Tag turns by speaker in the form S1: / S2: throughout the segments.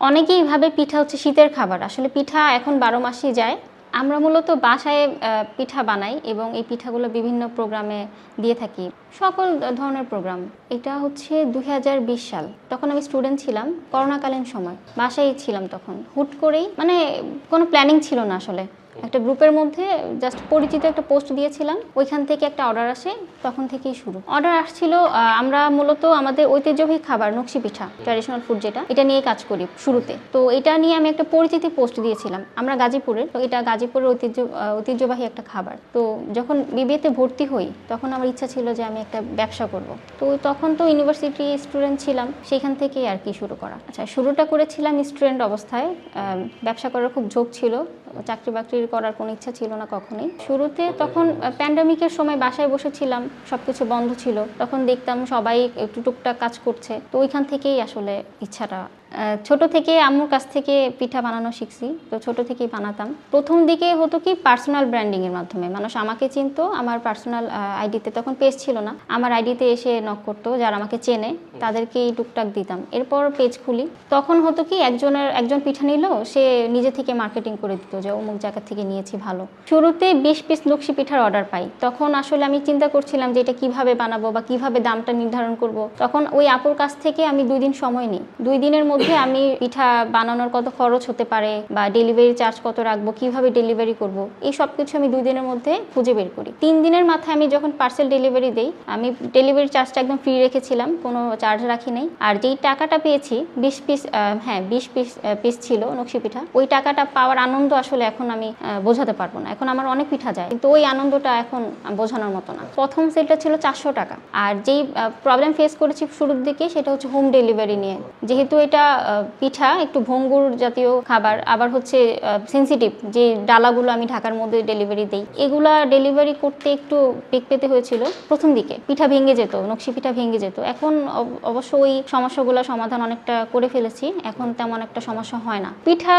S1: অনেকেই ভাবে পিঠা হচ্ছে শীতের খাবার। আসলে পিঠা এখন 12 মাসই যায়। আমরা মূলত বাসায় পিঠা বানাই এবং এই পিঠাগুলো বিভিন্ন প্রোগ্রামে দিয়ে থাকি। সকল ধরনের প্রোগ্রাম। এটা হচ্ছে 2020 সাল। তখন আমি স্টুডেন্ট ছিলাম, করোনাকালীন সময়। বাসায় ছিলাম তখন। হুট করেই মানে কোনো প্ল্যানিং ছিল না আসলে। একটা গ্রুপের মধ্যে জাস্ট পরিচিত একটা পোস্ট দিয়েছিলাম, ওইখান থেকে একটা অর্ডার আসে, তখন থেকেই শুরু। অর্ডার আসছিল, আমরা মূলত আমাদের ঐতিহ্যবাহী খাবার নকশি পিঠা, ট্র্যাডিশনাল ফুড যেটা, এটা নিয়ে কাজ করি শুরুতে। তো এটা নিয়ে আমি একটা পরিচিতি পোস্ট দিয়েছিলাম। আমরা গাজীপুরের, তো এটা গাজীপুরের ঐতিহ্যবাহী একটা খাবার। তো যখন বিবিএতে ভর্তি হই তখন আমার ইচ্ছা ছিল যে আমি একটা ব্যবসা করব। তো তখন তো ইউনিভার্সিটি স্টুডেন্ট ছিলাম, সেখান থেকেই আর কি শুরু করা। আচ্ছা, শুরুটা করেছিলাম স্টুডেন্ট অবস্থায়। ব্যবসা করার খুব ঝোঁক ছিল, চাকরি বাকরি করার কোনো ইচ্ছা ছিল না কখনোই। শুরুতে তখন প্যান্ডামিকের সময় বাসায় বসেছিলাম, সবকিছু বন্ধ ছিল, তখন দেখতাম সবাই একটু টুকটাক কাজ করছে, তো ওইখান থেকেই আসলে ইচ্ছাটা। ছোট থেকে আম্মুর কাছ থেকে পিঠা বানানো শিখছি, তো ছোট থেকেই বানাতাম। প্রথম দিকে হতো কি পার্সোনাল ব্র্যান্ডিংয়ের মাধ্যমে মানুষ আমাকে চিনতো। আমার পার্সোনাল আইডিতে তখন পেজ ছিল না, আমার আইডিতে এসে নক করতো, যারা আমাকে চেনে তাদেরকেই টুকটাক দিতাম। এরপর পেজ খুলি, তখন হতো কি একজন পিঠা নিল, সে নিজে থেকে মার্কেটিং করে দিত যে অমুক জায়গা থেকে নিয়েছি ভালো। শুরুতে 20 পিস নকশি পিঠার অর্ডার পাই। তখন আসলে আমি চিন্তা করছিলাম যে এটা কিভাবে বানাবো বা কিভাবে দামটা নির্ধারণ করব। তখন ওই আপুর কাছ থেকে আমি 2 দিন সময় নিই। 2 দিনের মধ্যে আমি পিঠা বানানোর কত খরচ হতে পারে বা ডেলিভারি চার্জ কত রাখবো, কিভাবে ডেলিভারি করব, এই সব কিছু আমি 2 দিনের মধ্যে খুঁজে বের করি। 3 দিনের মাথায় আমি যখন পার্সেল ডেলিভারি দেই, আমি ডেলিভারি চার্জটা একদম ফ্রি রেখেছিলাম, কোনো চার্জ রাখি নাই। আর যেই টাকাটা পেয়েছি 20 পিস ছিল নকশি পিঠা, ওই টাকাটা পাওয়ার আনন্দ আসলে এখন আমি বোঝাতে পারবো না। এখন আমার অনেক পিঠা যায়, কিন্তু ওই আনন্দটা এখন বোঝানোর মতো না। প্রথম সেলটা ছিল 400 টাকা। আর যেই প্রবলেম ফেস করেছি শুরুর দিকে, সেটা হচ্ছে হোম ডেলিভারি নিয়ে। যেহেতু এটা পিঠা একটু ভঙ্গুর জাতীয় খাবার, আবার হচ্ছে সেন্সিটিভ, যে ডালাগুলো আমি ঢাকার মধ্যে ডেলিভারি দেই, এগুলা ডেলিভারি করতে একটু বেগ পেতে হয়েছিল প্রথম দিকে। পিঠা ভেঙে যেত, নকশি পিঠা ভেঙে যেত। এখন অবশ্য ওই সমস্যাগুলো সমাধান অনেকটা করে ফেলেছি, এখন তেমন একটা সমস্যা হয় না। পিঠা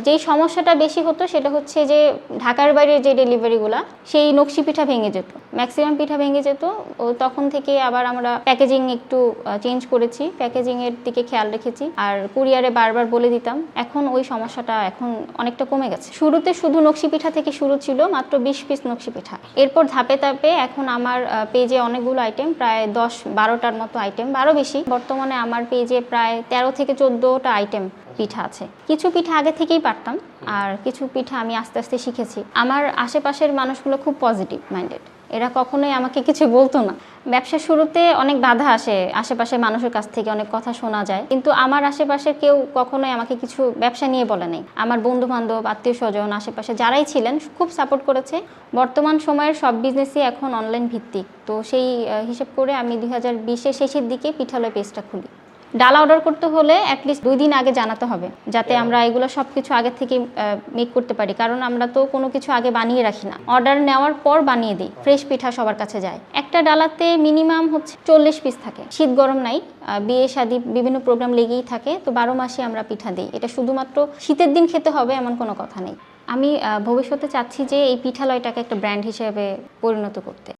S1: যেই সমস্যাটা বেশি হতো সেটা হচ্ছে যে ঢাকার বাইরে যে ডেলিভারিগুলো, সেই নকশি পিঠা ভেঙে যেত, ম্যাক্সিমাম পিঠা ভেঙে যেত। ও তখন থেকে আবার আমরা প্যাকেজিং একটু চেঞ্জ করেছি, প্যাকেজিং এর দিকে খেয়াল রেখেছি, আর কুরিয়ারে বারবার বলে দিতাম। এখন ওই সমস্যাটা এখন অনেকটা কমে গেছে। শুরুতে শুধু নকশি পিঠা থেকে শুরু ছিল, মাত্র 20 পিস নকশি পিঠা। এরপর ধাপে ধাপে এখন আমার পেজে অনেকগুলো আইটেম, প্রায় 10-12টার মতো আইটেম, আরও বেশি। বর্তমানে আমার পেজে প্রায় 13 থেকে 14টা আইটেম পিঠা আছে। কিছু পিঠা আগে থেকেই পারতাম, আর কিছু পিঠা আমি আস্তে আস্তে শিখেছি। আমার আশেপাশের মানুষগুলো খুব পজিটিভ মাইন্ডেড, এরা কখনোই আমাকে কিছু বলতো না। ব্যবসার শুরুতে অনেক বাধা আসে, আশেপাশের মানুষের কাছ থেকে অনেক কথা শোনা যায়, কিন্তু আমার আশেপাশের কেউ কখনোই আমাকে কিছু ব্যবসা নিয়ে বলে নাই। আমার বন্ধু বান্ধব, আত্মীয় স্বজন, আশেপাশে যারাই ছিলেন খুব সাপোর্ট করেছে। বর্তমান সময়ের সব বিজনেসই এখন অনলাইন ভিত্তিক, তো সেই হিসেব করে আমি 2020-এর শেষের দিকে পিঠালয় পেজটা খুলি। ডালা অর্ডার করতে হলে অ্যাটলিস্ট 2 দিন আগে জানাতে হবে, যাতে আমরা এগুলো সব কিছু আগে থেকে মেক করতে পারি, কারণ আমরা তো কোনো কিছু আগে বানিয়ে রাখি না, অর্ডার নেওয়ার পর বানিয়ে দিই। ফ্রেশ পিঠা সবার কাছে যায়। একটা ডালাতে মিনিমাম হচ্ছে 40 পিস থাকে। শীত গরম নাই, বিয়ে শাদী বিভিন্ন প্রোগ্রাম লেগেই থাকে, তো 12 মাসে আমরা পিঠা দিই। এটা শুধুমাত্র শীতের দিন খেতে হবে এমন কোনো কথা নেই। আমি ভবিষ্যতে চাচ্ছি যে এই পিঠালয়টাকে একটা ব্র্যান্ড হিসেবে পরিণত করতে।